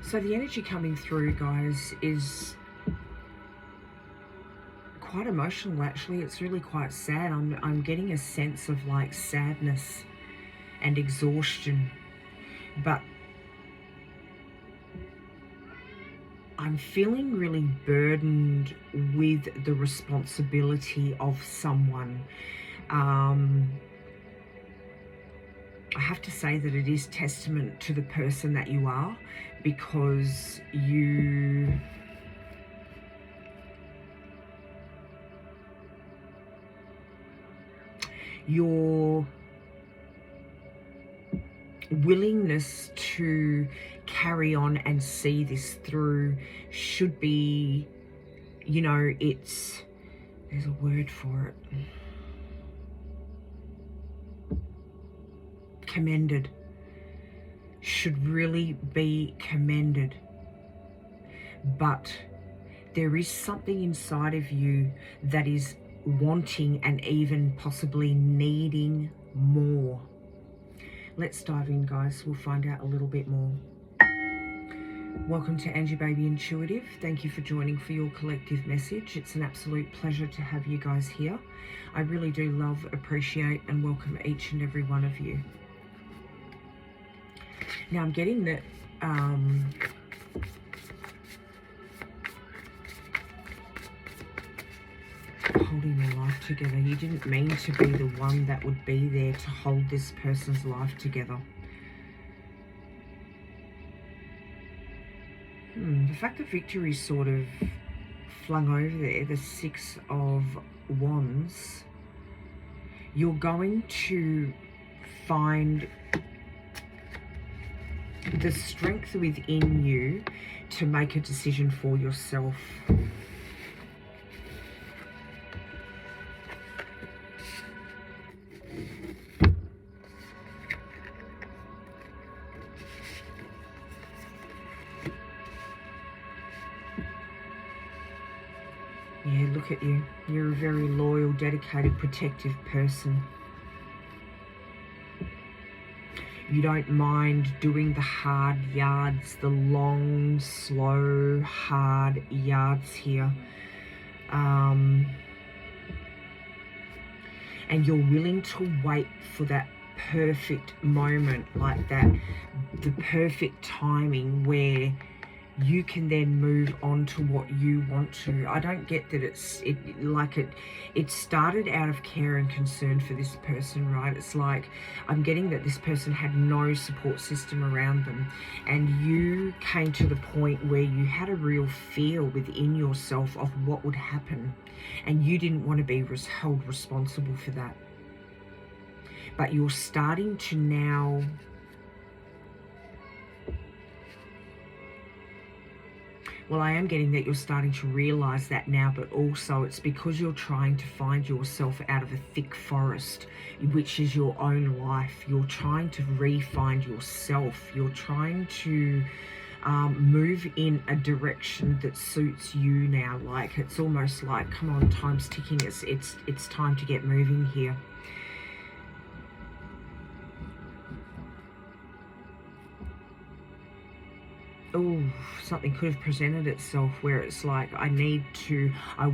So the energy coming through, guys, is quite emotional. Actually, it's really quite sad. I'm getting a sense of like sadness and exhaustion, but I'm feeling really burdened with the responsibility of someone. I have to say that it is testament to the person that you are, because your willingness to carry on and see this through should be, you know, there's a word for it. Commended. Should really be commended. But there is something inside of you that is wanting and even possibly needing more. Let's dive in, guys. We'll find out a little bit more. Welcome to Angie Baby Intuitive. Thank you for joining for your collective message. It's an absolute pleasure to have you guys here. I really do love, appreciate, and welcome each and every one of you. Now, I'm getting that holding their life together. You didn't mean to be the one that would be there to hold this person's life together. The fact that victory sort of flung over there, the Six of Wands, you're going to find the strength within you to make a decision for yourself. Yeah, look at you. You're a very loyal, dedicated, protective person. You don't mind doing the hard yards, the long, slow, hard yards here. And you're willing to wait for that perfect moment, like that, the perfect timing where you can then move on to what you want to. I don't get that it started out of care and concern for this person, right? It's like I'm getting that this person had no support system around them, and you came to the point where you had a real fear within yourself of what would happen, and you didn't want to be held responsible for that. But you're starting to now well, I am getting that you're starting to realize that now, but also it's because you're trying to find yourself out of a thick forest, which is your own life. You're trying to re-find yourself. You're trying to move in a direction that suits you now. Like, it's almost like, come on, time's ticking. It's time to get moving here. Oh, something could have presented itself where it's like, I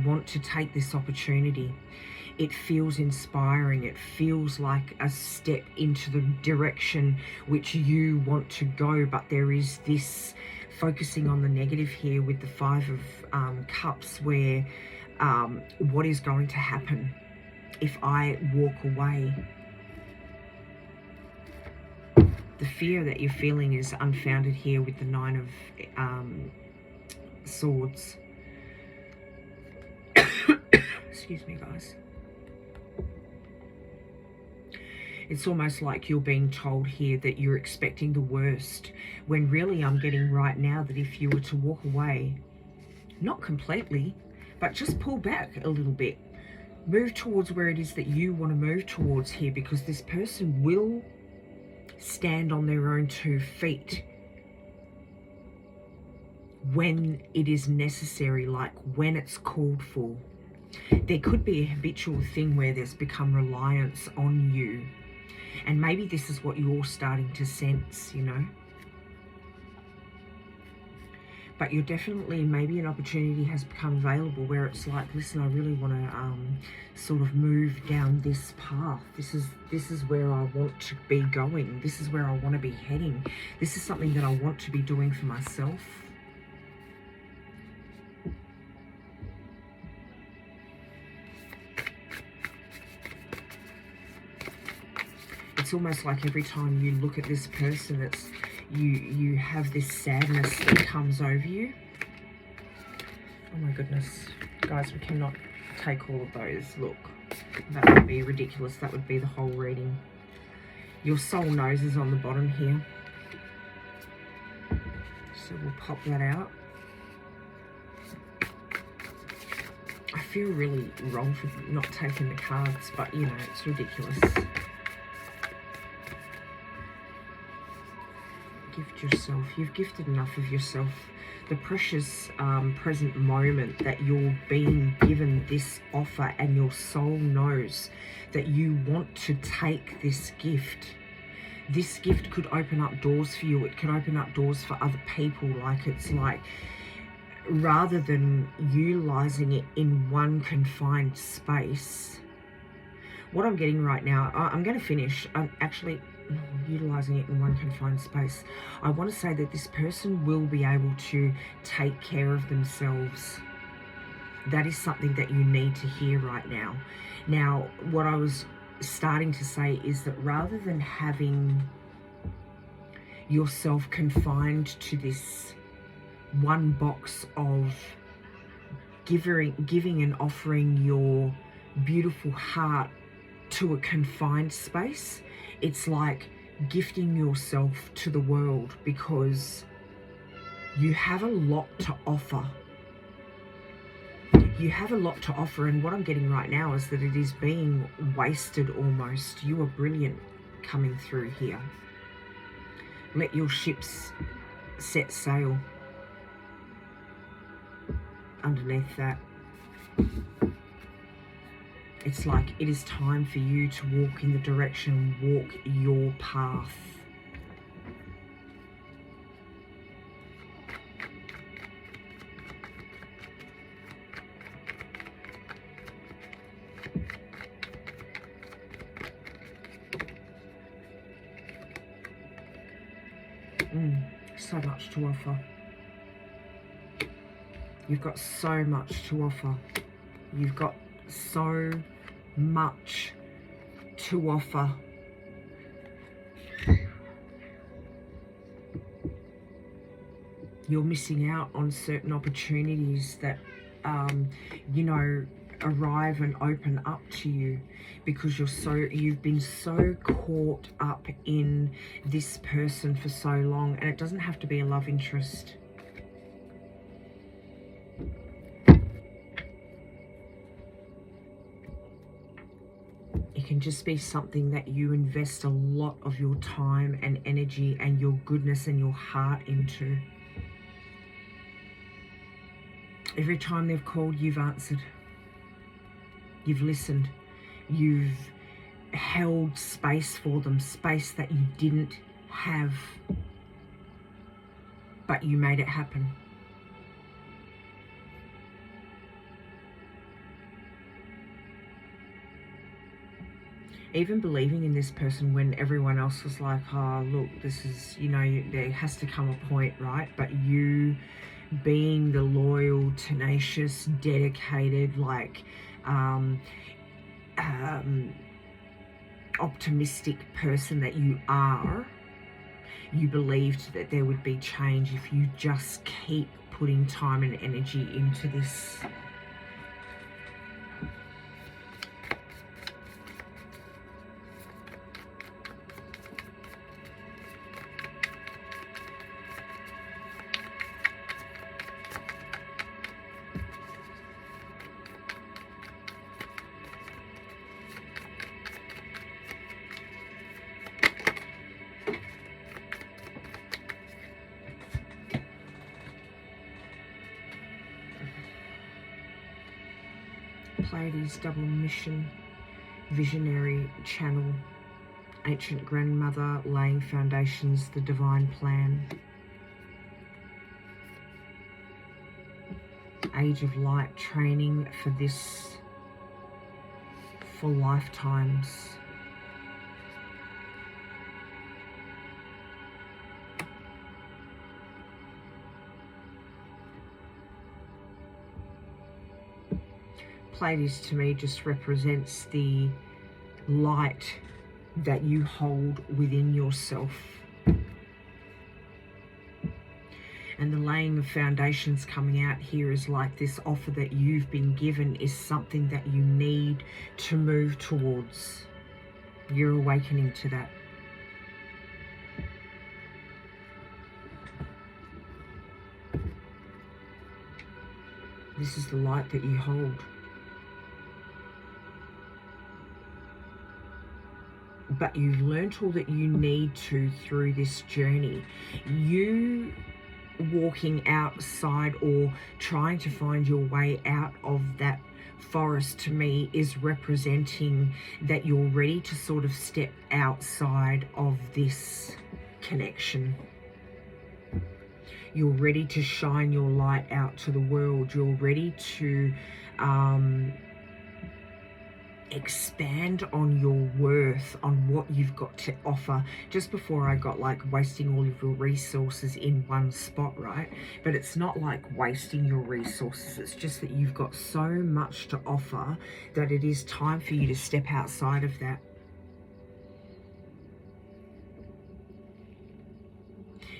want to take this opportunity. It feels inspiring. It feels like a step into the direction which you want to go, but there is this focusing on the negative here with the Five of Cups, where what is going to happen if I walk away? The fear that you're feeling is unfounded here with the Nine of Swords. Excuse me, guys. It's almost like you're being told here that you're expecting the worst, when really I'm getting right now that if you were to walk away, not completely, but just pull back a little bit, move towards where it is that you want to move towards here, because this person will stand on their own 2 feet when it is necessary, like when it's called for. There could be a habitual thing where there's become reliance on you, and maybe this is what you're starting to sense, you know. but you're definitely, maybe an opportunity has become available where it's like, listen, I really want to sort of move down this path. This is where I want to be going. This is where I want to be heading. This is something that I want to be doing for myself. It's almost like every time you look at this person, it's you have this sadness that comes over you. Oh my goodness, guys, we cannot take all of those. Look, that would be ridiculous. That would be the whole reading. Your soul knows is on the bottom here, so we'll pop that out. I feel really wrong for not taking the cards, but you know, it's ridiculous. Gift yourself. You've gifted enough of yourself. The precious present moment that you're being given this offer, and your soul knows that you want to take this gift. This gift could open up doors for you. It could open up doors for other people. Like, it's like, rather than utilizing it in one confined space, what I'm getting right now, I'm going to finish. I'm actually utilizing it in one confined space. I want to say that this person will be able to take care of themselves. That is something that you need to hear right now. Now, what I was starting to say is that rather than having yourself confined to this one box of giving and offering your beautiful heart to a confined space, it's like gifting yourself to the world, because you have a lot to offer. You have a lot to offer, and what I'm getting right now is that it is being wasted almost. You are brilliant coming through here. Let your ships set sail. Underneath that, it's like it is time for you to walk in the direction, walk your path. So much to offer. You've got so much to offer. You've got so much to offer. You're missing out on certain opportunities that, you know, arrive and open up to you, because you've been so caught up in this person for so long. And it doesn't have to be a love interest. It can just be something that you invest a lot of your time and energy and your goodness and your heart into. Every time they've called, you've answered. You've listened. You've held space for them, space that you didn't have, but you made it happen. Even believing in this person when everyone else was like, oh, look, this is, you know, there has to come a point, right? But you being the loyal, tenacious, dedicated, like, optimistic person that you are, you believed that there would be change if you just keep putting time and energy into this. Pleiades, double mission, visionary, channel, ancient grandmother, laying foundations, the divine plan. Age of Light training for this, for lifetimes. Pleiades to me just represents the light that you hold within yourself. And the laying of foundations coming out here is like this offer that you've been given is something that you need to move towards. You're awakening to that. This is the light that you hold. But you've learnt all that you need to through this journey. You walking outside or trying to find your way out of that forest to me is representing that you're ready to sort of step outside of this connection. You're ready to shine your light out to the world. You're ready to expand on your worth, on what you've got to offer. Just before I got like wasting all of your resources in one spot, right? But it's not like wasting your resources. It's just that you've got so much to offer that it is time for you to step outside of that.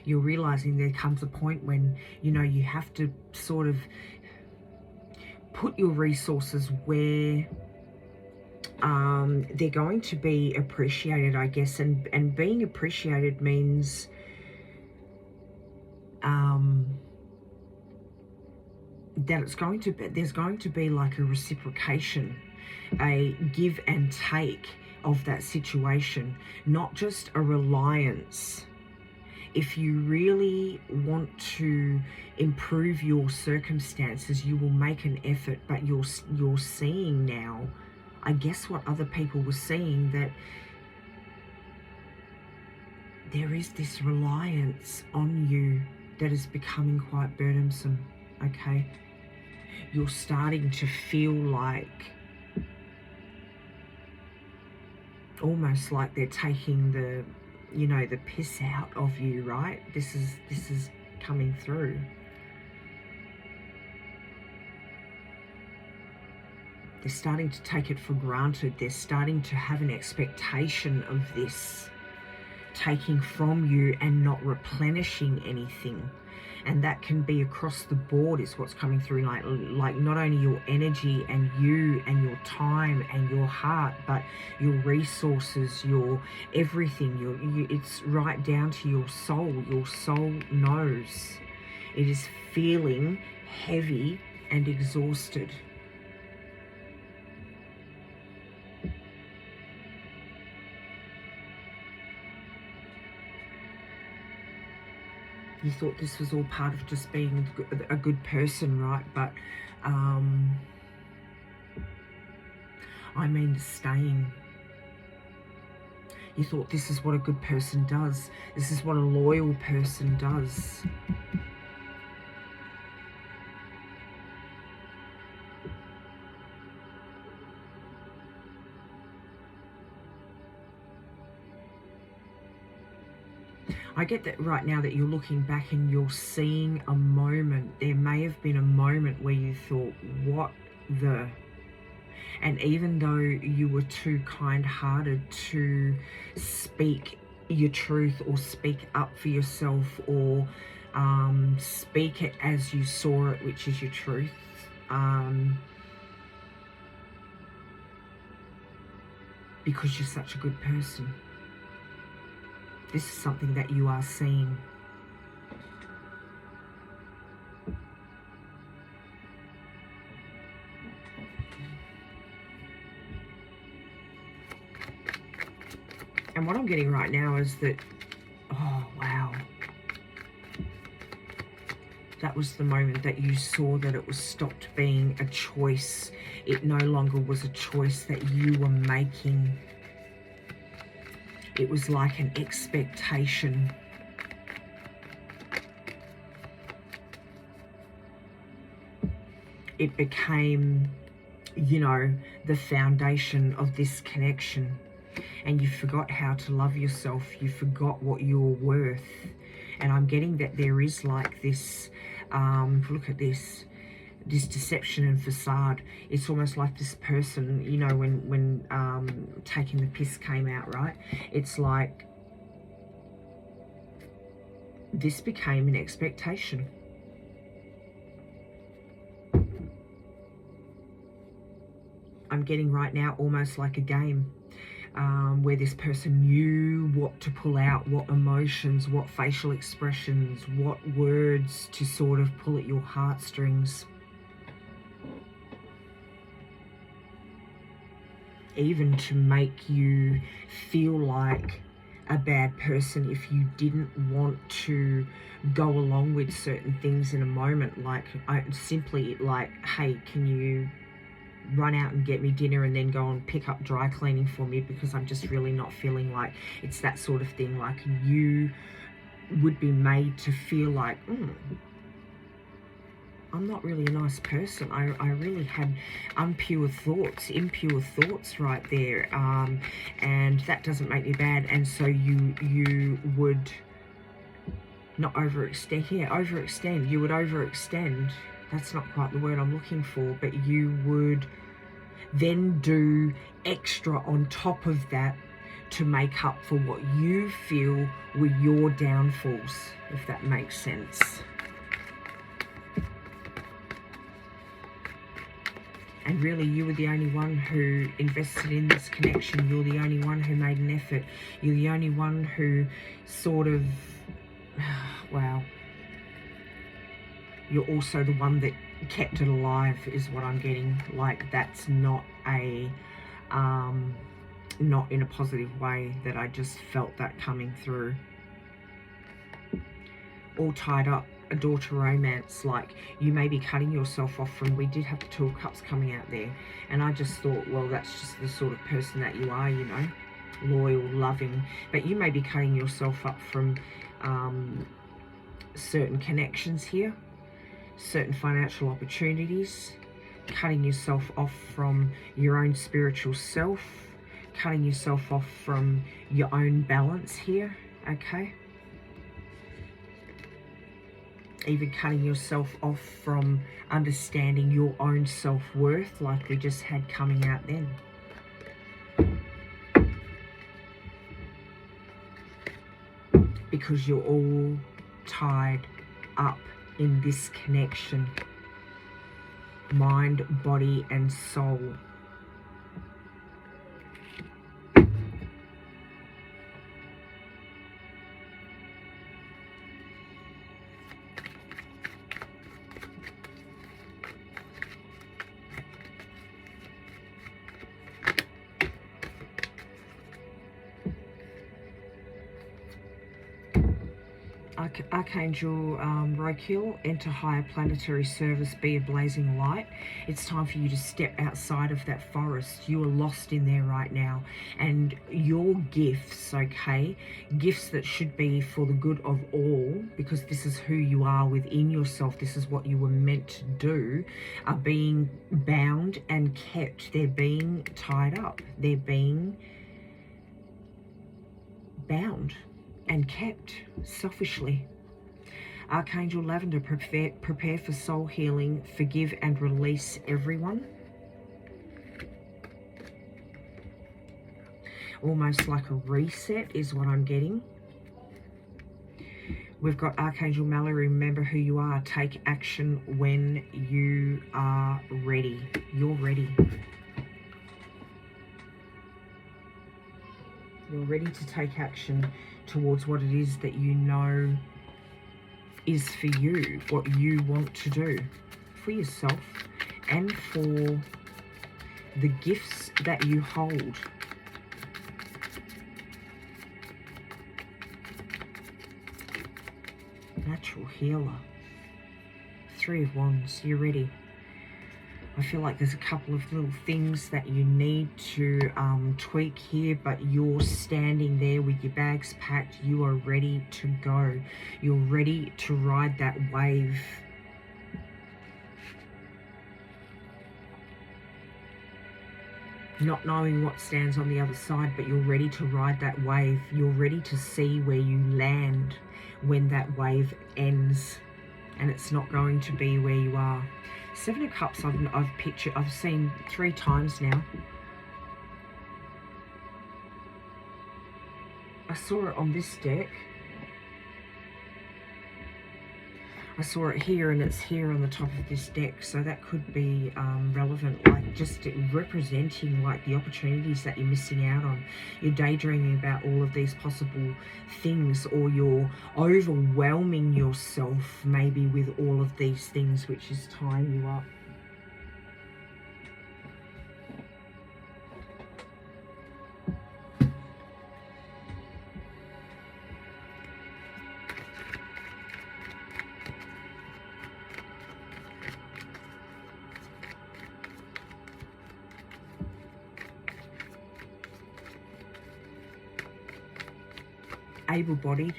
You're realizing there comes a point when, you know, you have to sort of put your resources where they're going to be appreciated, I guess, and being appreciated means that it's going to be, there's going to be like a reciprocation, a give and take of that situation, not just a reliance. If you really want to improve your circumstances, you will make an effort, but you're seeing now, I guess, what other people were seeing, that there is this reliance on you that is becoming quite burdensome, okay? You're starting to feel like, almost like they're taking the, you know, the piss out of you, right? This is coming through. They're starting to take it for granted. They're starting to have an expectation of this taking from you and not replenishing anything. And that can be across the board is what's coming through, like not only your energy and you and your time and your heart, but your resources, your everything. It's right down to your soul. Your soul knows. It is feeling heavy and exhausted. You thought this was all part of just being a good person, right? But I mean staying. You thought this is what a good person does. This is what a loyal person does. I get that right now that you're looking back and you're seeing a moment. There may have been a moment where you thought, what the... And even though you were too kind-hearted to speak your truth or speak up for yourself or speak it as you saw it, which is your truth, because you're such a good person. This is something that you are seeing. And what I'm getting right now is that, oh, wow. That was the moment that you saw that it was stopped being a choice. It no longer was a choice that you were making. It was like an expectation. it became, you know, the foundation of this connection. And you forgot how to love yourself. You forgot what you're worth. And I'm getting that there is like this, look at this deception and facade. It's almost like this person, you know, when taking the piss came out, right? It's like this became an expectation. I'm getting right now almost like a game. Where this person knew what to pull out, what emotions, what facial expressions, what words to sort of pull at your heartstrings. Even to make you feel like a bad person if you didn't want to go along with certain things in a moment. Like, simply like, hey, can you run out and get me dinner and then go and pick up dry cleaning for me because I'm just really not feeling like it's that sort of thing. Like, you would be made to feel like, I'm not really a nice person. I really had impure thoughts right there, and that doesn't make me bad. And so you would not overextend. Yeah, overextend. You would overextend. That's not quite the word I'm looking for, but you would then do extra on top of that to make up for what you feel were your downfalls, if that makes sense. And really, you were the only one who invested in this connection. You're the only one who made an effort. You're the only one who sort of, wow. You're also the one that kept it alive, is what I'm getting. Like, that's not a, not in a positive way, that I just felt that coming through. All tied up, a door to romance. Like, you may be cutting yourself off from, we did have the Two of Cups coming out there, and I just thought, well, that's just the sort of person that you are, you know, loyal, loving. But you may be cutting yourself up from certain connections here, certain financial opportunities, cutting yourself off from your own spiritual self, cutting yourself off from your own balance here, okay? Even cutting yourself off from understanding your own self-worth, like we just had coming out then. Because you're all tied up in this connection. Mind, body, and soul. Archangel Rokiel, enter higher planetary service, be a blazing light. It's time for you to step outside of that forest. You are lost in there right now. And your gifts, okay, gifts that should be for the good of all, because this is who you are within yourself, this is what you were meant to do, are being bound and kept. They're being tied up. They're being bound and kept selfishly. Archangel Lavender, prepare for soul healing, forgive and release everyone. Almost like a reset is what I'm getting. We've got Archangel Mallory, remember who you are. Take action when you are ready. You're ready. You're ready to take action towards what it is that you know is for you, what you want to do for yourself and for the gifts that you hold. Natural healer. Three of Wands, you're ready. I feel like there's a couple of little things that you need to tweak here, but you're standing there with your bags packed. You are ready to go. You're ready to ride that wave. not knowing what stands on the other side, but you're ready to ride that wave. You're ready to see where you land when that wave ends, and it's not going to be where you are. Seven of Cups I've seen 3 times now. I saw it on this deck. I saw it here, and it's here on the top of this deck, so that could be relevant, like just representing like the opportunities that you're missing out on. You're daydreaming about all of these possible things, or you're overwhelming yourself maybe with all of these things, which is tying you up. Able-bodied.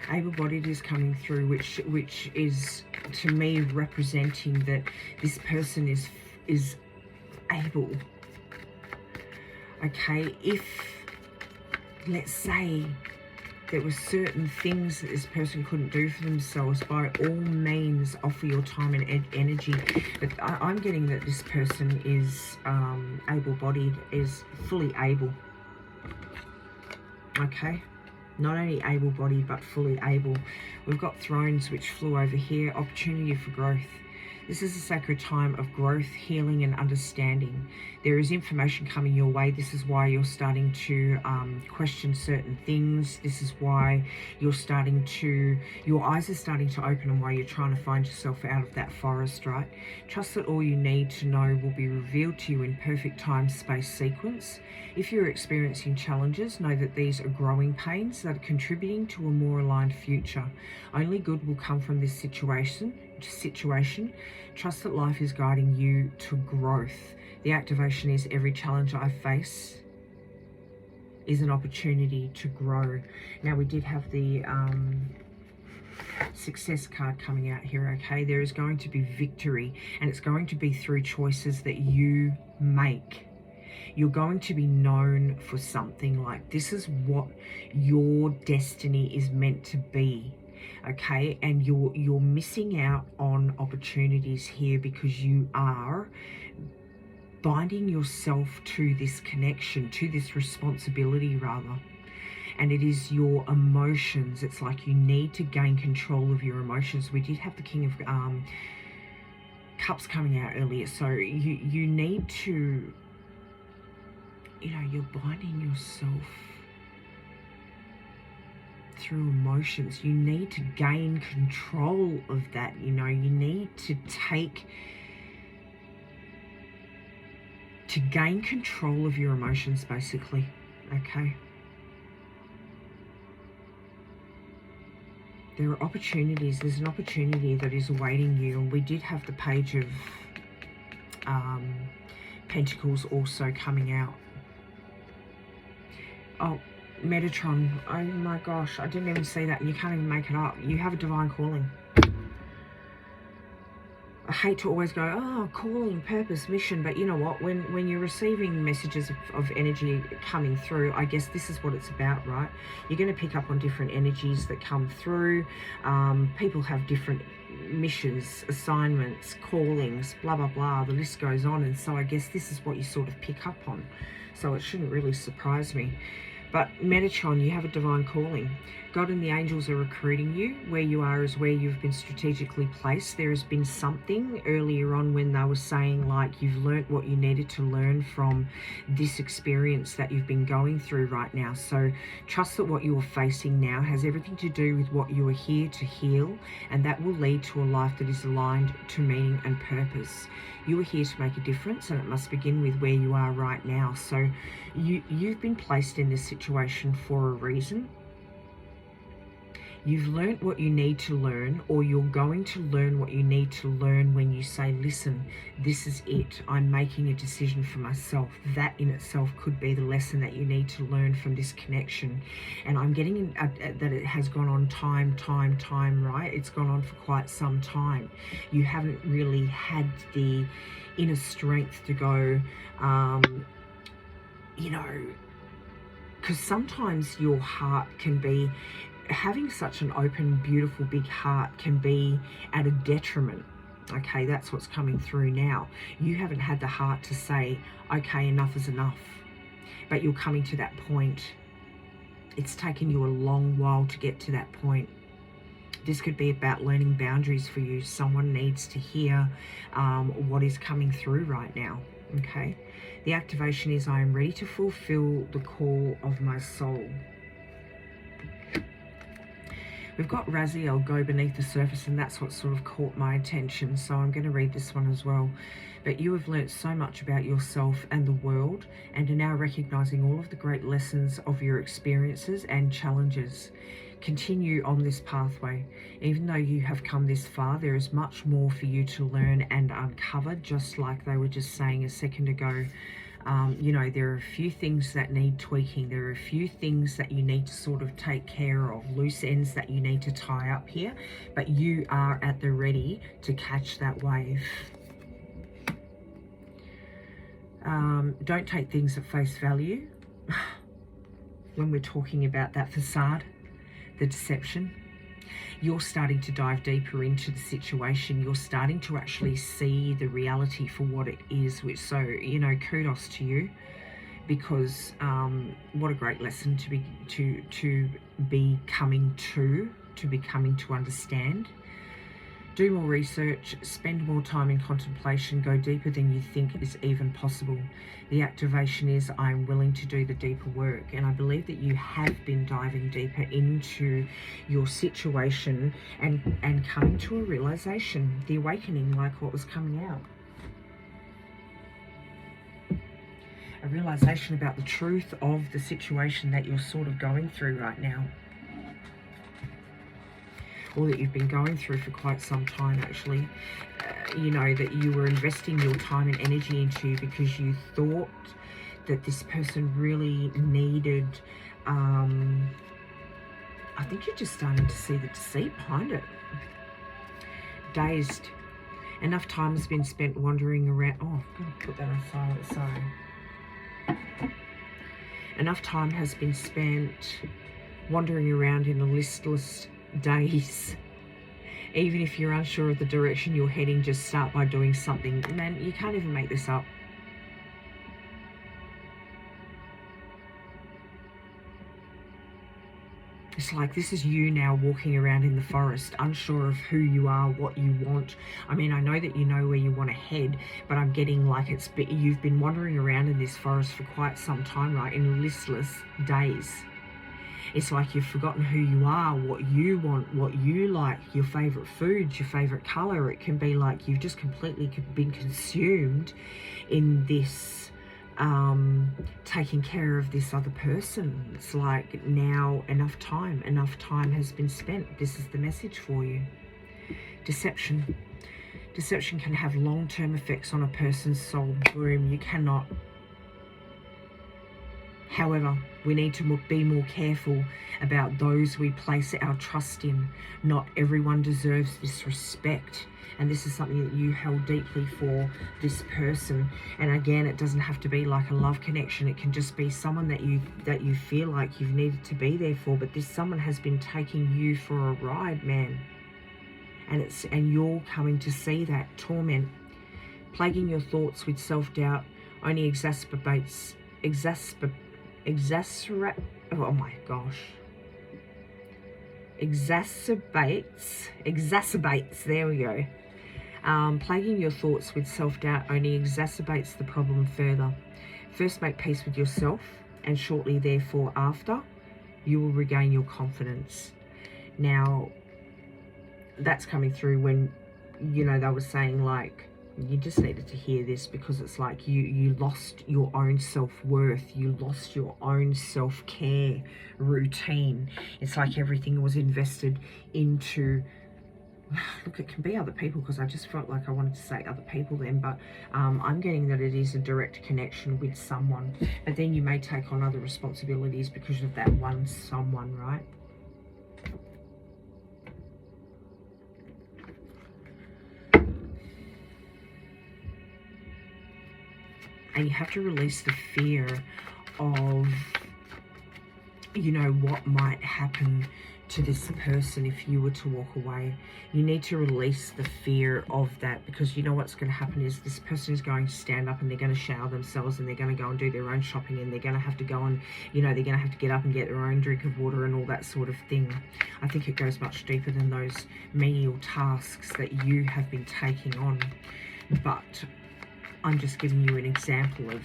Able-bodied is coming through, which is to me representing that this person is able. Okay, if let's say there were certain things that this person couldn't do for themselves, by all means offer your time and energy. But I'm getting that this person is able-bodied, is fully able. Okay, not only able-bodied but fully able. We've got thrones which flew over here. Opportunity for growth. This is a sacred time of growth, healing and understanding. There is information coming your way. This is why you're starting to question certain things. This is why you're starting to, your eyes are starting to open, and why you're trying to find yourself out of that forest, right? Trust that all you need to know will be revealed to you in perfect time, space, sequence. If you're experiencing challenges, know that these are growing pains that are contributing to a more aligned future. Only good will come from this situation. Trust that life is guiding you to growth. The activation is every challenge I face is an opportunity to grow. Now, we did have the success card coming out here. Okay, there is going to be victory, and it's going to be through choices that you make. You're going to be known for something, like this is what your destiny is meant to be. Okay, and you're missing out on opportunities here because you are binding yourself to this connection, to this responsibility rather. And it is your emotions. It's like you need to gain control of your emotions. We did have the King of Cups coming out earlier, so you need to, you know, you're binding yourself through emotions. You need to gain control of that. You know, you need to gain control of your emotions, basically. Okay, there are opportunities. There's an opportunity that is awaiting you. And we did have the Page of Pentacles also coming out. Oh, Metatron. Oh my gosh, I didn't even see that, and you can't even make it up. You have a divine calling. I hate to always go, oh, calling, purpose, mission, but you know what? When you're receiving messages of energy coming through, I guess this is what it's about, right? You're going to pick up on different energies that come through. People have different missions, assignments, callings, blah, blah, blah. The list goes on, and so I guess this is what you sort of pick up on. So it shouldn't really surprise me. But Metatron, you have a divine calling. God and the angels are recruiting you. Where you are is where you've been strategically placed. There has been something earlier on when they were saying, like, you've learnt what you needed to learn from this experience that you've been going through right now. So trust that what you are facing now has everything to do with what you are here to heal, and that will lead to a life that is aligned to meaning and purpose. You are here to make a difference, and it must begin with where you are right now. So you've been placed in this situation for a reason. You've learnt what you need to learn, or you're going to learn what you need to learn when you say, listen, this is it. I'm making a decision for myself. That in itself could be the lesson that you need to learn from this connection. And I'm getting that it has gone on time, right? It's gone on for quite some time. You haven't really had the inner strength to go, you know, because sometimes your heart can be, having such an open, beautiful, big heart can be at a detriment. Okay, that's what's coming through now. You haven't had the heart to say, okay, enough is enough. But you're coming to that point. It's taken you a long while to get to that point. This could be about learning boundaries for you. Someone needs to hear what is coming through right now. Okay, the activation is, I am ready to fulfill the call of my soul. We've got Raziel, go beneath the surface, and that's what sort of caught my attention, so I'm going to read this one as well. But you have learnt so much about yourself and the world, and are now recognizing all of the great lessons of your experiences and challenges. Continue on this pathway. Even though you have come this far, there is much more for you to learn and uncover, just like they were just saying a second ago. You know, there are a few things that need tweaking. There are a few things that you need to sort of take care of, loose ends that you need to tie up here, but you are at the ready to catch that wave. Don't take things at face value when we're talking about that facade, the deception. You're starting to dive deeper into the situation. You're starting to actually see the reality for what it is, which, so, you know, kudos to you, because what a great lesson to be coming to understand. Do more research, spend more time in contemplation, go deeper than you think is even possible. The activation is, I'm willing to do the deeper work. And I believe that you have been diving deeper into your situation and coming to a realization, the awakening, like what was coming out. A realization about the truth of the situation that you're sort of going through right now. Or that you've been going through for quite some time, actually. You know, that you were investing your time and energy into because you thought that this person really needed, I think you're just starting to see the deceit behind it. Dazed. Enough time has been spent wandering around. Oh, I'm going to put that on silent, sorry. Enough time has been spent wandering around in a listless days. Even if you're unsure of the direction you're heading, just start by doing something. Man, you can't even make this up. It's like this is you now walking around in the forest, unsure of who you are, what you want. I mean, I know that you know where you want to head, but I'm getting like you've been wandering around in this forest for quite some time, right? In listless days. It's like you've forgotten who you are, what you want, what you like, your favourite foods, your favourite colour. It can be like you've just completely been consumed in this, taking care of this other person. It's like now enough time has been spent. This is the message for you. Deception. Deception can have long-term effects on a person's soul. Boom, you cannot. However, we need to be more careful about those we place our trust in. Not everyone deserves this respect. And this is something that you held deeply for this person. And again, it doesn't have to be like a love connection. It can just be someone that you feel like you've needed to be there for. But this someone has been taking you for a ride, man. And you're coming to see that torment. Plaguing your thoughts with self-doubt only exacerbates, oh my gosh. Exacerbates, there we go. Plaguing your thoughts with self-doubt only exacerbates the problem further. First, make peace with yourself, and shortly therefore after, you will regain your confidence. Now, that's coming through when, you know, they were saying like, You just needed to hear this, because it's like you lost your own self-worth. You lost your own self-care routine. It's like everything was invested into, look, it can be other people, because I just felt like I wanted to say other people then, but I'm getting that it is a direct connection with someone. But then you may take on other responsibilities because of that one someone, right? And you have to release the fear of, you know, what might happen to this person if you were to walk away. You need to release the fear of that, because you know what's going to happen is this person is going to stand up and they're going to shower themselves, and they're going to go and do their own shopping, and they're going to have to go and, you know, they're going to have to get up and get their own drink of water and all that sort of thing. I think it goes much deeper than those menial tasks that you have been taking on. But I'm just giving you an example of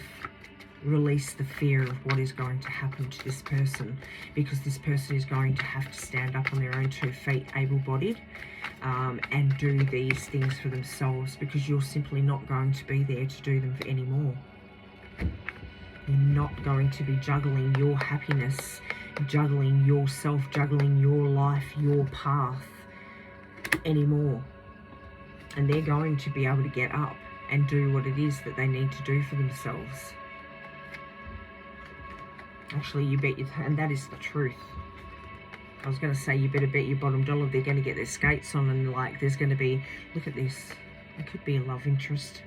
release the fear of what is going to happen to this person, because this person is going to have to stand up on their own 2 feet, able-bodied, and do these things for themselves, because you're simply not going to be there to do them anymore. You're not going to be juggling your happiness, juggling yourself, juggling your life, your path anymore. And they're going to be able to get up and do what it is that they need to do for themselves. Actually, you bet your, and that is the truth. I was going to say, you better bet your bottom dollar they're going to get their skates on, and like there's going to be, look at this, it could be a love interest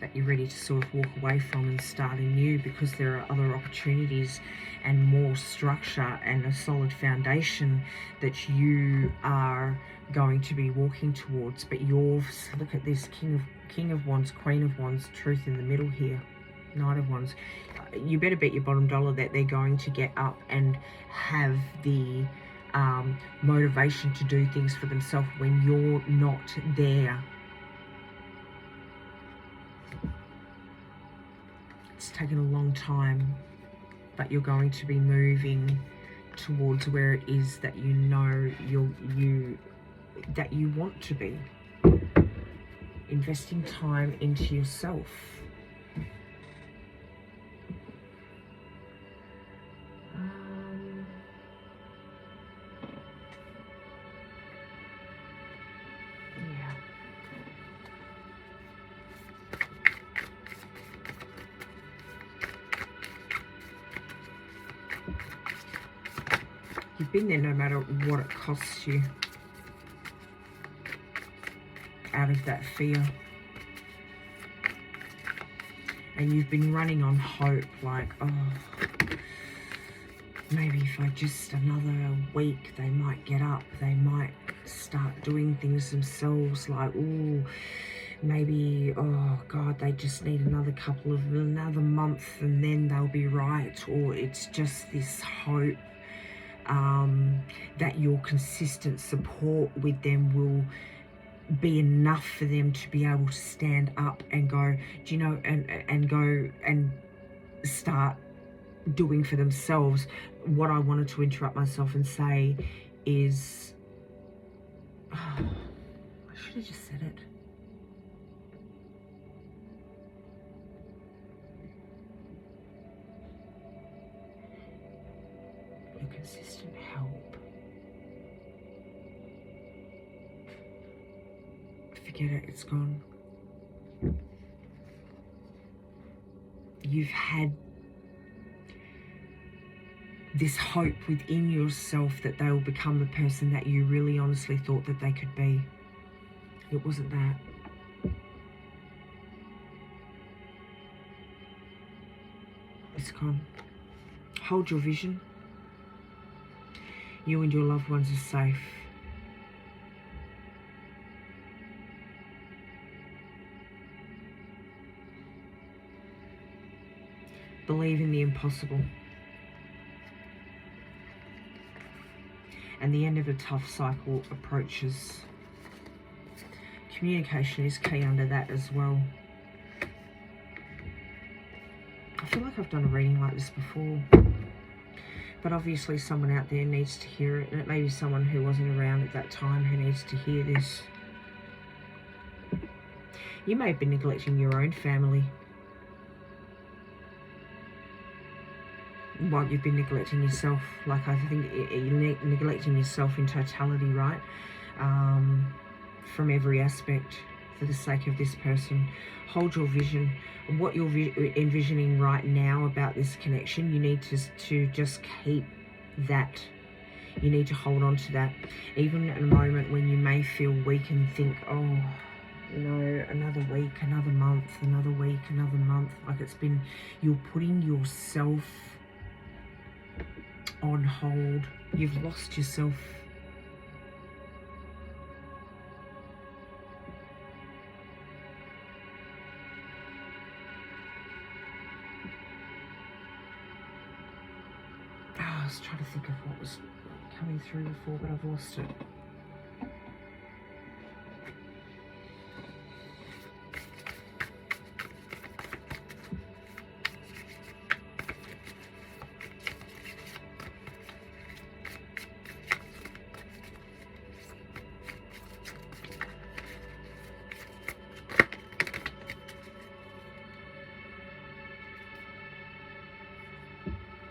that you're ready to sort of walk away from and start anew, because there are other opportunities and more structure and a solid foundation that you are going to be walking towards. But yours, look at this, King of Wands, Queen of Wands, truth in the middle here, Knight of Wands. You better bet your bottom dollar that they're going to get up and have the motivation to do things for themselves when you're not there. It's taken a long time, but you're going to be moving towards where it is that you know that you want to be. Investing time into yourself. You've been there no matter what it costs you. Out of that fear. And you've been running on hope, like, oh, maybe if I just another week, they might get up, they might start doing things themselves, like, ooh, maybe, oh God, they just need another month and then they'll be right. Or it's just this hope that your consistent support with them will be enough for them to be able to stand up and go, do you know, and go and start doing for themselves. What I wanted to interrupt myself and say is, oh, I should have just said it. Your consistent help. Forget it, it's gone. You've had this hope within yourself that they will become the person that you really honestly thought that they could be. It wasn't that. It's gone. Hold your vision. You and your loved ones are safe. Believe in the impossible. And the end of a tough cycle approaches. Communication is key under that as well. I feel like I've done a reading like this before. But obviously someone out there needs to hear it. And it may be someone who wasn't around at that time who needs to hear this. You may have been neglecting your own family while you've been neglecting yourself. Like, I think you're neglecting yourself in totality, right? From every aspect for the sake of this person. Hold your vision. What you're envisioning right now about this connection, you need to just keep that. You need to hold on to that. Even at a moment when you may feel weak and think, oh, you know, another week, another month, another week, another month. Like, it's been, you're putting yourself on hold. You've lost yourself. I was trying to think of what was coming through before, but I've lost it.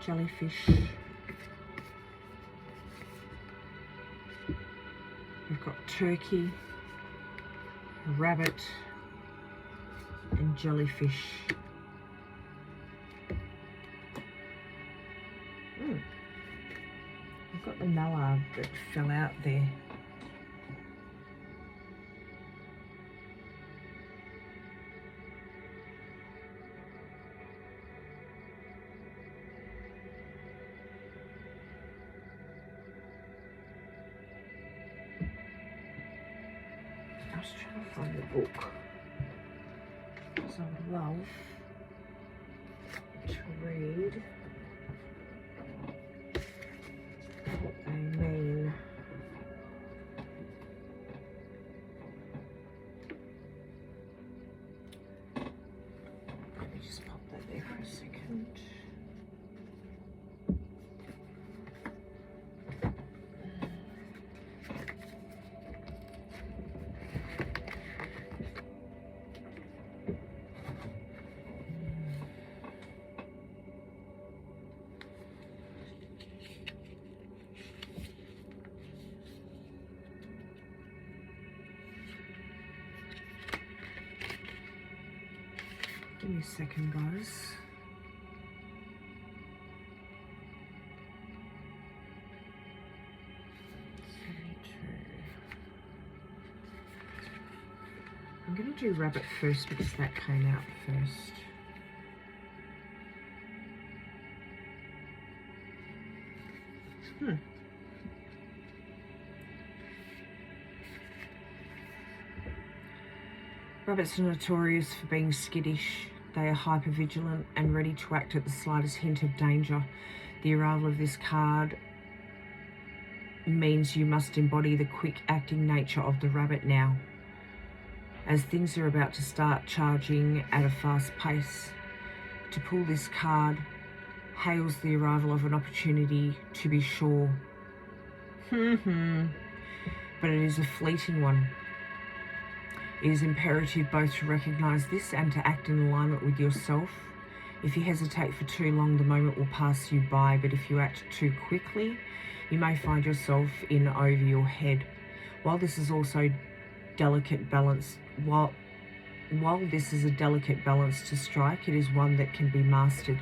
Jellyfish. We've got turkey, rabbit, and jellyfish. I've got the mallard that fell out there. I was trying to find the book, because I would love to read what they mean. Let me just pop that there for a second. Give me a second, guys. I'm going to do rabbit first because that came out first. Rabbits are notorious for being skittish. They are hypervigilant and ready to act at the slightest hint of danger. The arrival of this card means you must embody the quick-acting nature of the rabbit now, as things are about to start charging at a fast pace. To pull this card hails the arrival of an opportunity, to be sure. But it is a fleeting one. It is imperative both to recognise this and to act in alignment with yourself. If you hesitate for too long, the moment will pass you by, but if you act too quickly, you may find yourself in over your head. While this is also delicate balance, while this is a delicate balance to strike, it is one that can be mastered.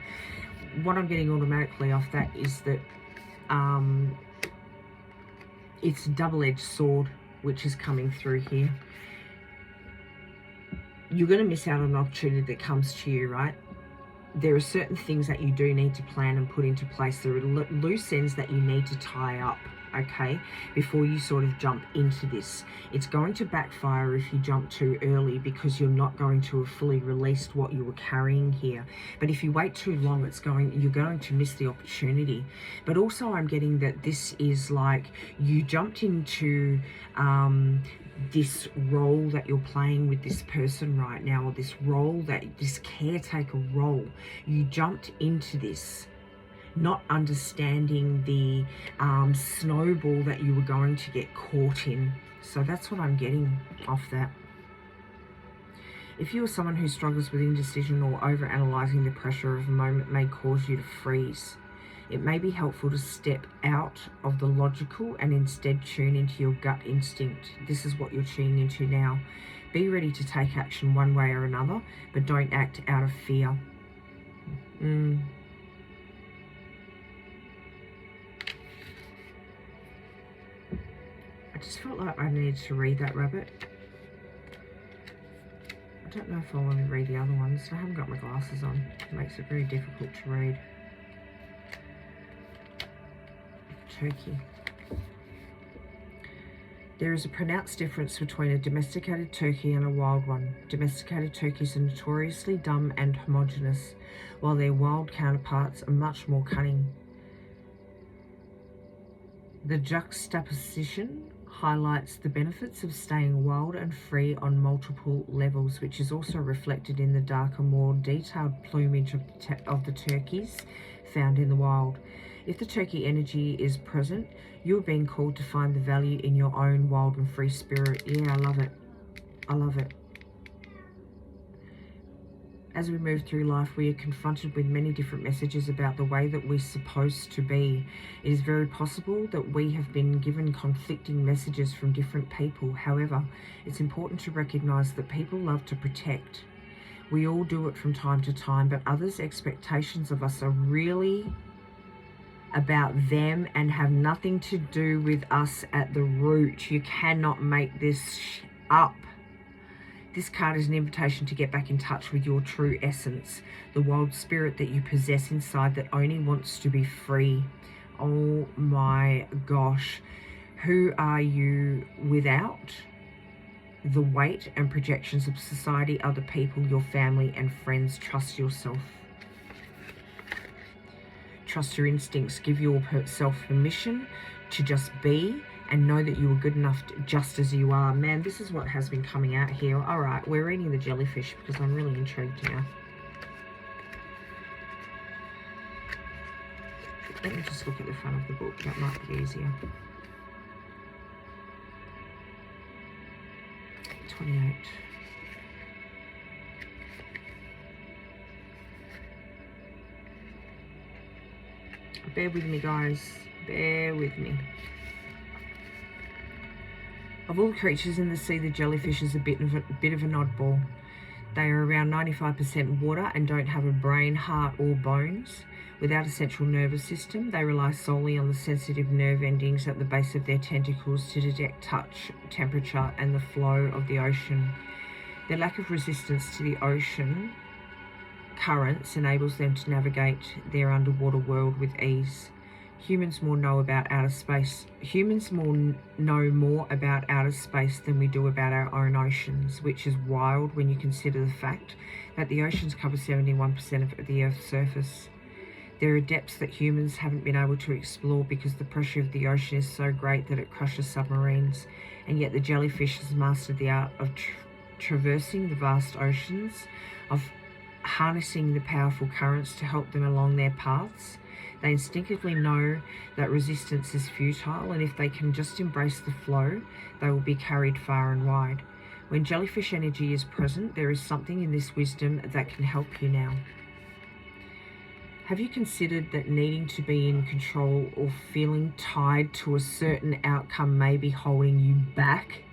What I'm getting automatically off that is that it's a double-edged sword which is coming through here. You're going to miss out on an opportunity that comes to you, right? There are certain things that you do need to plan and put into place. There are loose ends that you need to tie up, okay, before you sort of jump into this. It's going to backfire if you jump too early because you're not going to have fully released what you were carrying here. But if you wait too long, you're going to miss the opportunity. But also I'm getting that this is like you jumped into this role that you're playing with this person right now, or this caretaker role. You jumped into this not understanding the snowball that you were going to get caught in. So that's what I'm getting off that. If you are someone who struggles with indecision or overanalyzing, the pressure of the moment may cause you to freeze. It may be helpful to step out of the logical and instead tune into your gut instinct. This is what you're tuning into now. Be ready to take action one way or another, but don't act out of fear. I just felt like I needed to read that, Rabbit. I don't know if I want to read the other ones. I haven't got my glasses on. It makes it very difficult to read. Turkey. There is a pronounced difference between a domesticated turkey and a wild one. Domesticated turkeys are notoriously dumb and homogeneous, while their wild counterparts are much more cunning. The juxtaposition highlights the benefits of staying wild and free on multiple levels, which is also reflected in the darker, more detailed plumage of the turkeys found in the wild. If the turkey energy is present, you're being called to find the value in your own wild and free spirit. Yeah, I love it. I love it. As we move through life, we are confronted with many different messages about the way that we're supposed to be. It is very possible that we have been given conflicting messages from different people. However, it's important to recognize that people love to protect. We all do it from time to time, but others' expectations of us are really about them and have nothing to do with us at the root. You cannot make this up. This card is an invitation to get back in touch with your true essence, the wild spirit that you possess inside that only wants to be free. Oh my gosh. Who are you without the weight and projections of society, other people, your family and friends? Trust yourself. Trust your instincts. Give yourself permission to just be and know that you are good enough just as you are. Man, this is what has been coming out here. All right, we're reading the jellyfish because I'm really intrigued now. Let me just look at the front of the book. That might be easier. 28. Bear with me, guys. Bear with me. Of all creatures in the sea, the jellyfish is a bit of an oddball. They are around 95% water and don't have a brain, heart, or bones. Without a central nervous system, they rely solely on the sensitive nerve endings at the base of their tentacles to detect touch, temperature, and the flow of the ocean. Their lack of resistance to the ocean currents enables them to navigate their underwater world with ease. Humans know more about outer space than we do about our own oceans, which is wild when you consider the fact that the oceans cover 71% of the Earth's surface. There are depths that humans haven't been able to explore because the pressure of the ocean is so great that it crushes submarines, and yet the jellyfish has mastered the art of traversing the vast oceans, of harnessing the powerful currents to help them along their paths. They instinctively know that resistance is futile, and if they can just embrace the flow, they will be carried far and wide. When jellyfish energy is present, there is something in this wisdom that can help you now. Have you considered that needing to be in control or feeling tied to a certain outcome may be holding you back?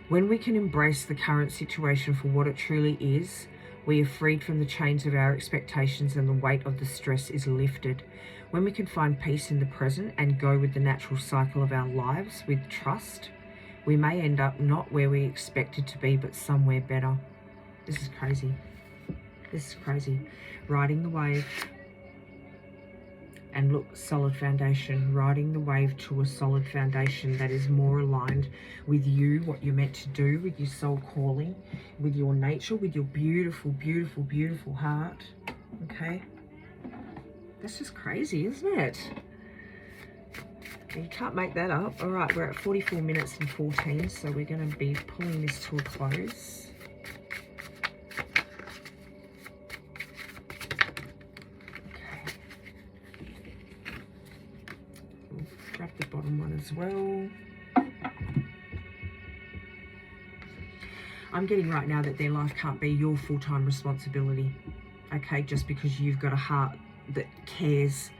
When we can embrace the current situation for what it truly is, we are freed from the chains of our expectations and the weight of the stress is lifted. When we can find peace in the present and go with the natural cycle of our lives with trust, we may end up not where we expected to be, but somewhere better. This is crazy. This is crazy. Riding the wave. And look, solid foundation. Riding the wave to a solid foundation that is more aligned with you, what you're meant to do, with your soul calling, with your nature, with your beautiful, beautiful, beautiful heart. Okay? That's just crazy, isn't it? You can't make that up. All right, we're at 44 minutes and 14, so we're going to be pulling this to a close. Grab the bottom one as well. I'm getting right now that their life can't be your full-time responsibility, okay, just because you've got a heart that cares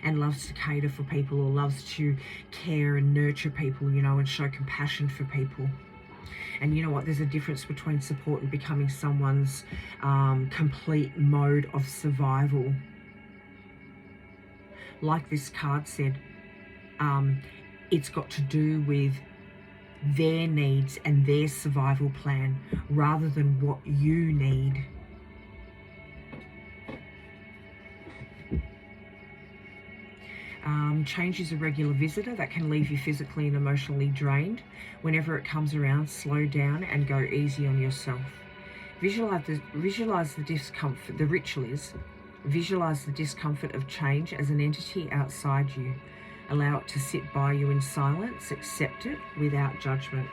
and loves to cater for people, or loves to care and nurture people, you know, and show compassion for people. And you know what, there's a difference between support and becoming someone's complete mode of survival. Like this card said, it's got to do with their needs and their survival plan rather than what you need. Change is a regular visitor that can leave you physically and emotionally drained. Whenever it comes around, slow down and go easy on yourself. Visualize the discomfort. The ritual is visualize the discomfort of change as an entity outside you. Allow it to sit by you in silence. Accept it without judgment.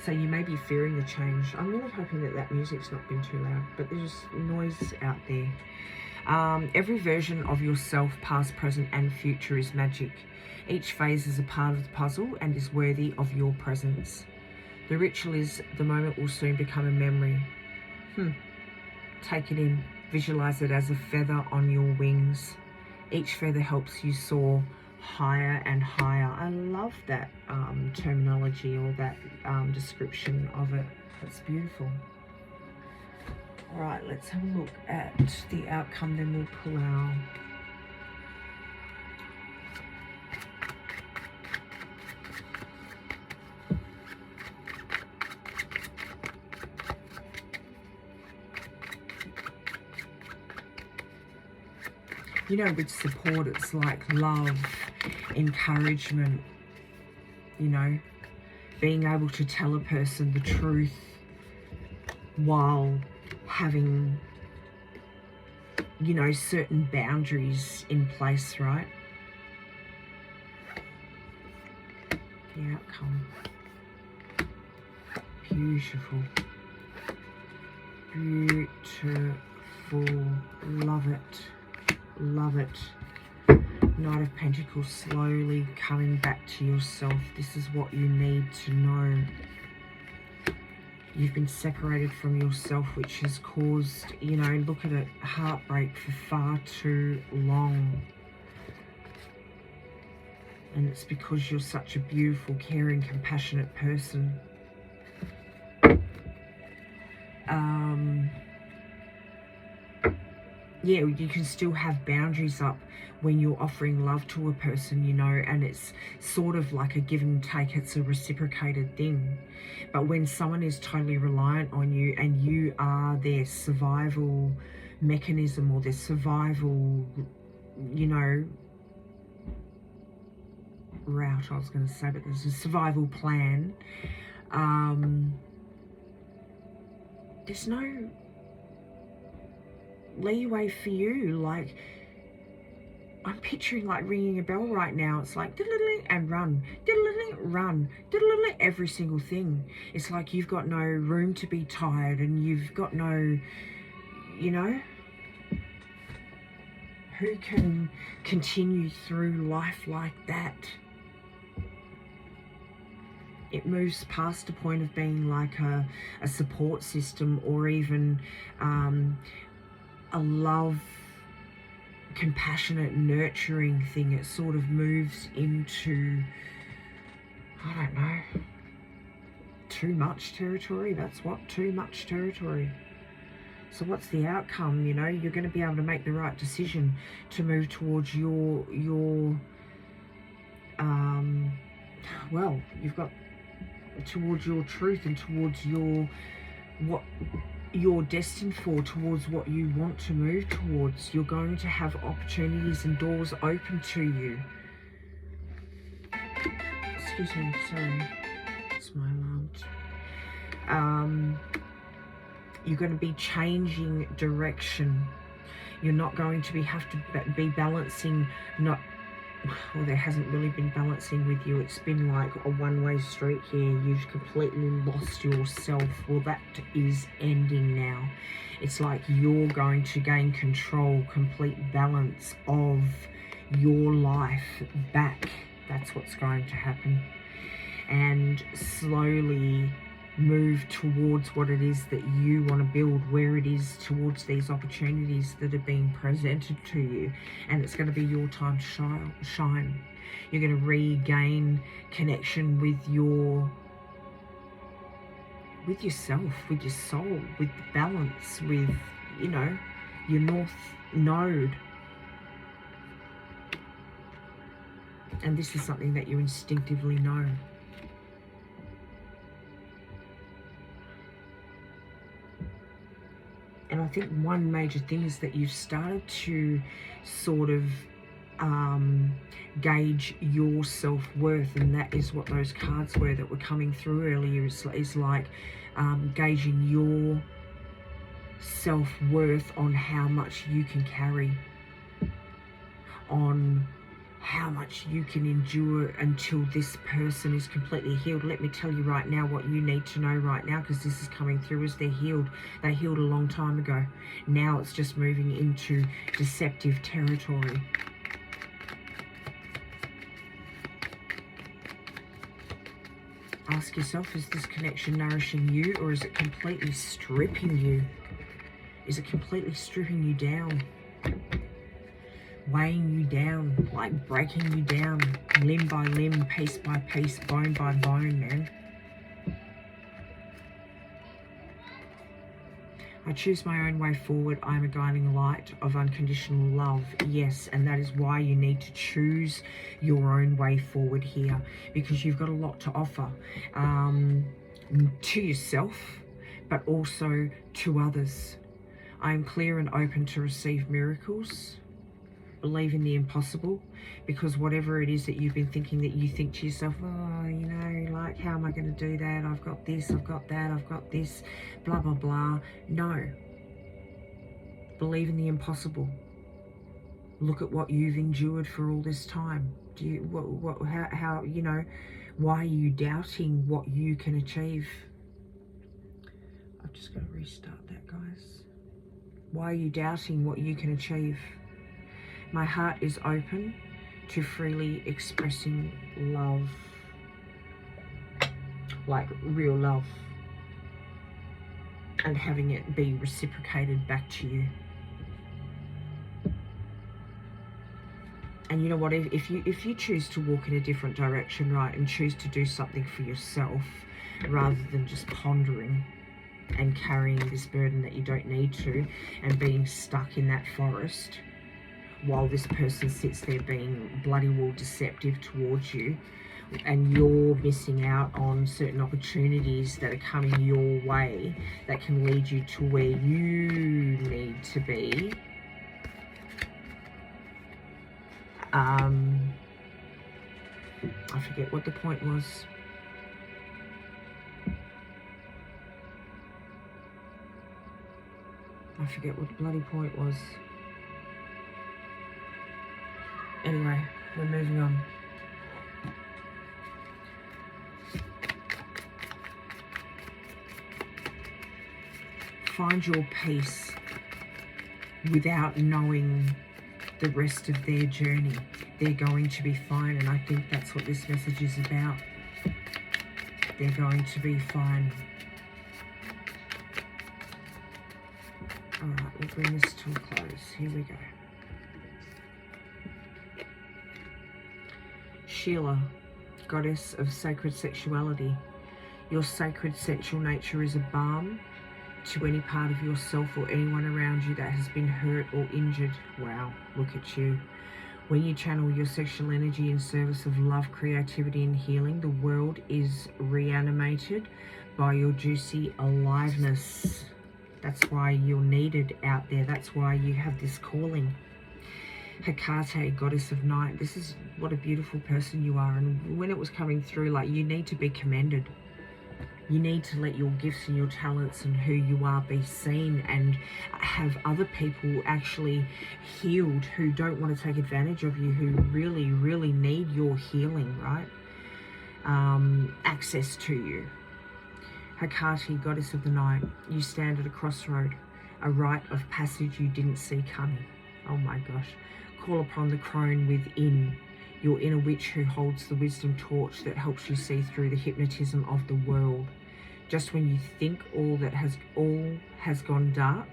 So you may be fearing the change. I'm really hoping that that music's not been too loud, but there's noise out there. Every version of yourself, past, present and future, is magic. Each phase is a part of the puzzle and is worthy of your presence. The ritual is the moment will soon become a memory. Take it in. Visualize it as a feather on your wings. Each feather helps you soar higher and higher. I love that terminology, or that description of it. That's beautiful. All right, let's have a look at the outcome, then we'll pull our you know, with support, it's like love, encouragement, you know, being able to tell a person the truth while having, you know, certain boundaries in place, right? The outcome. Beautiful. Beautiful. Love it. Love it. Knight of Pentacles, slowly coming back to yourself. This is what you need to know. You've been separated from yourself, which has caused, you know, look at it, heartbreak for far too long. And it's because you're such a beautiful, caring, compassionate person. Yeah, you can still have boundaries up when you're offering love to a person, you know, and it's sort of like a give and take. It's a reciprocated thing. But when someone is totally reliant on you and you are their survival mechanism, or their survival, you know, route, I was going to say, but there's a survival plan, there's no leeway for you. Like, I'm picturing like ringing a bell right now. It's like and run, run, every single thing. It's like you've got no room to be tired, and you've got no, you know, who can continue through life like that? It moves past a point of being like a support system, or even a love, compassionate, nurturing thing. It sort of moves into, I don't know, too much territory. That's what, too much territory. So what's the outcome? You know, you're going to be able to make the right decision to move towards your well, you've got towards your truth and towards your, what you're destined for, towards what you want to move towards. You're going to have opportunities and doors open to you. Excuse me, sorry, it's my alarm. You're going to be changing direction. You're not going to have to be balancing, well, there hasn't really been balancing with you. It's been like a one-way street here. You've completely lost yourself. Well, that is ending now. It's like you're going to gain control, complete balance of your life back. That's what's going to happen. And slowly move towards what it is that you want to build, where it is towards these opportunities that are being presented to you. And it's going to be your time to shine. You're going to regain connection with yourself, with your soul, with balance, with, you know, your north node. And this is something that you instinctively know. And I think one major thing is that you've started to sort of gauge your self-worth, and that is what those cards were that were coming through earlier, is like gauging your self-worth on how much you can carry, on how much you can endure until this person is completely healed. Let me tell you right now what you need to know right now, because this is coming through as they're healed. They healed a long time ago. Now it's just moving into deceptive territory. Ask yourself, is this connection nourishing you, or is it completely stripping you? Is it completely stripping you down? Weighing you down, like breaking you down, limb by limb, piece by piece, bone by bone, man. I choose my own way forward. I am a guiding light of unconditional love. Yes, and that is why you need to choose your own way forward here, because you've got a lot to offer to yourself, but also to others. I am clear and open to receive miracles. Believe in the impossible, because whatever it is that you've been thinking, that you think to yourself, oh, you know, like, how am I going to do that? I've got this, I've got that, I've got this, blah, blah, blah. No. Believe in the impossible. Look at what you've endured for all this time. Do you, how, you know, why are you doubting what you can achieve? I've just got to restart that, guys. Why are you doubting what you can achieve? My heart is open to freely expressing love, like real love, and having it be reciprocated back to you. And you know what, if you choose to walk in a different direction, right, and choose to do something for yourself rather than just pondering and carrying this burden that you don't need to, and being stuck in that forest while this person sits there being bloody well deceptive towards you, and you're missing out on certain opportunities that are coming your way that can lead you to where you need to be. I forget what the point was. I forget what the bloody point was. Anyway, we're moving on. Find your peace without knowing the rest of their journey. They're going to be fine, and I think that's what this message is about. They're going to be fine. Alright, we'll bring this to a close. Here we go. Sheila, goddess of sacred sexuality. Your sacred sensual nature is a balm to any part of yourself or anyone around you that has been hurt or injured. Wow, look at you. When you channel your sexual energy in service of love, creativity and healing, the world is reanimated by your juicy aliveness. That's why you're needed out there. That's why you have this calling. Hecate, goddess of night. This is what a beautiful person you are. And when it was coming through, like, you need to be commended. You need to let your gifts and your talents and who you are be seen, and have other people actually healed who don't want to take advantage of you, who really, really need your healing, right? Access to you. Hecate, goddess of the night. You stand at a crossroad, a rite of passage you didn't see coming. Oh my gosh. Call upon the crone within, your inner witch who holds the wisdom torch that helps you see through the hypnotism of the world. Just when you think all has gone dark,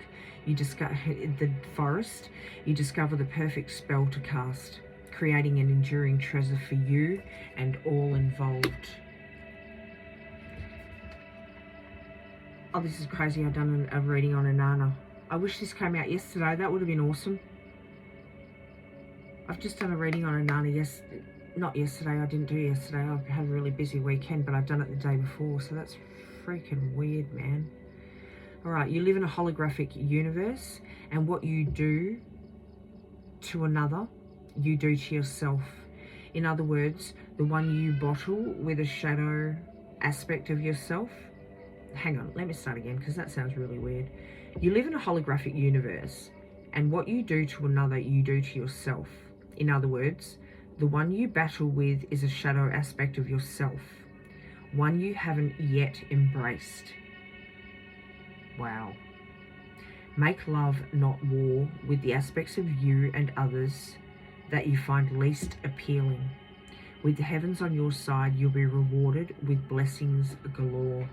you discover the forest, you discover the perfect spell to cast, creating an enduring treasure for you and all involved. Oh, this is crazy. I've done a reading on Inanna. I wish this came out yesterday. That would have been awesome. I've just done a reading on Inanna. Not yesterday. I didn't do yesterday. I've had a really busy weekend, but I've done it the day before. So that's freaking weird, man. All right. You live in a holographic universe, and what you do to another, you do to yourself. In other words, the one you bottle with a shadow aspect of yourself. Hang on, let me start again because that sounds really weird. You live in a holographic universe, and what you do to another, you do to yourself. In other words, the one you battle with is a shadow aspect of yourself, one you haven't yet embraced. Wow. Make love, not war, with the aspects of you and others that you find least appealing. With the heavens on your side, you'll be rewarded with blessings galore.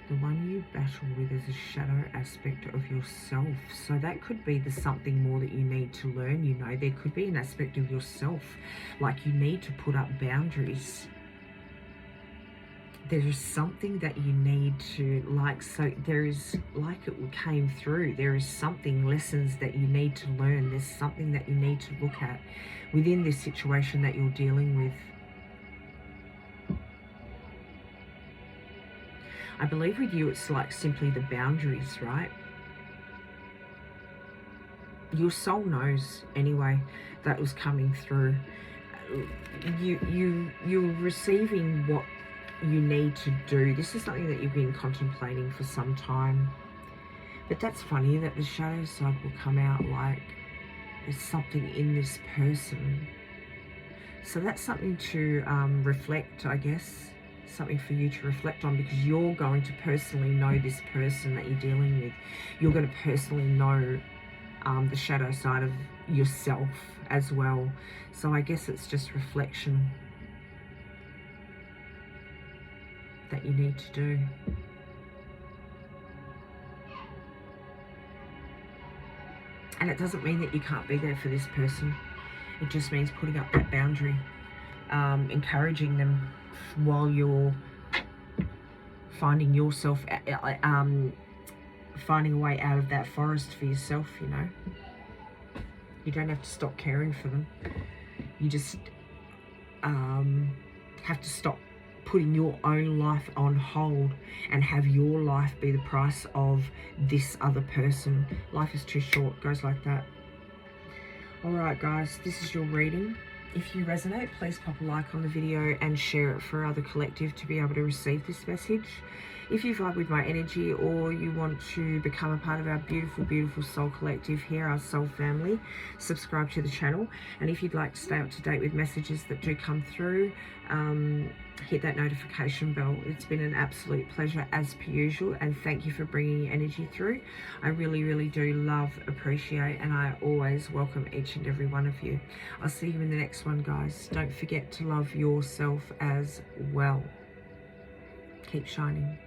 The one you battle with is a shadow aspect of yourself. So that could be the something more that you need to learn. You know, there could be an aspect of yourself, like you need to put up boundaries. There is something that you need to, like, so there is, like it came through, there is something, lessons that you need to learn. There's something that you need to look at within this situation that you're dealing with. I believe with you, it's like simply the boundaries, right? Your soul knows anyway that was coming through. You're receiving what you need to do. This is something that you've been contemplating for some time. But that's funny that the shadow side will come out like there's something in this person. So that's something to reflect, I guess. Something for you to reflect on, because you're going to personally know this person that you're dealing with. You're going to personally know the shadow side of yourself as well. So I guess it's just reflection that you need to do. And it doesn't mean that you can't be there for this person. It just means putting up that boundary, encouraging them while you're finding yourself, finding a way out of that forest for yourself, you know. You don't have to stop caring for them. You just have to stop putting your own life on hold and have your life be the price of this other person. Life is too short. Goes like that. All right, guys, this is your reading. If you resonate, please pop a like on the video and share it for other collective to be able to receive this message. If you vibe with my energy, or you want to become a part of our beautiful, beautiful soul collective here, our soul family, subscribe to the channel. And if you'd like to stay up to date with messages that do come through, hit that notification bell. It's been an absolute pleasure as per usual, and thank you for bringing energy through. I really, really do love, appreciate, and I always welcome each and every one of you. I'll see you in the next one, guys. Don't forget to love yourself as well. Keep shining.